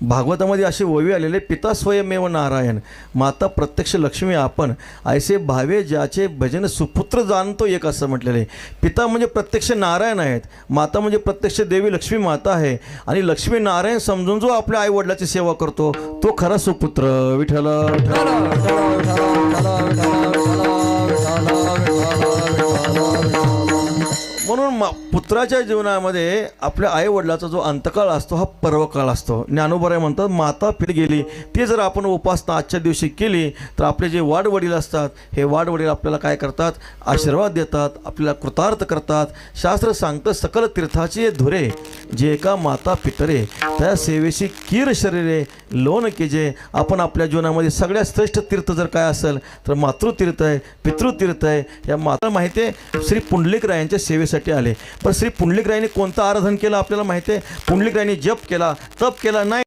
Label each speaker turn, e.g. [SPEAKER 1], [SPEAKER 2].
[SPEAKER 1] भागवतामध्ये असे ओवी आलेले, पिता स्वयमेव नारायण, माता प्रत्यक्ष लक्ष्मी आपण, ऐसे भावे ज्याचे भजन सुपुत्र जाणतो एक, असं म्हटलेलं आहे. पिता म्हणजे प्रत्यक्ष नारायण आहेत, माता म्हणजे प्रत्यक्ष देवी लक्ष्मी माता आहे, आणि लक्ष्मी नारायण समजून जो आपल्या आई वडिलाची सेवा करतो तो खरा सुपुत्र. विठ्ठल म्हणून पुत्राच्या जीवनामध्ये आपल्या आई वडिलाचा जो अंतकाळ असतो हा पर्वकाळ असतो. ज्ञानोबराय म्हणतात, माता पिढी गेली ती जर आपण उपासना आजच्या दिवशी केली तर आपले जे वाडवडील असतात हे वाडवडील आपल्याला काय करतात, आशीर्वाद देतात, आपल्याला कृतार्थ करतात. शास्त्र सांगतं, सकल तीर्थाची धुरे जे एका माता पितरे, त्या सेवेशी कीर शरीरे लोन केजे. आपण आपल्या जीवनामध्ये सगळ्यात श्रेष्ठ तीर्थ जर काय असेल तर मातृतीर्थ आहे, पितृतीर्थ आहे. या माता माहिती आहे श्री पुंडलिकरायांच्या सेवेसाठी आले. पण श्री पुंडलिकरायांनी कोणतं आराधन केलं आपल्याला माहिती आहे? पुंडलिकरायांनी जप केला, तप केला नाही.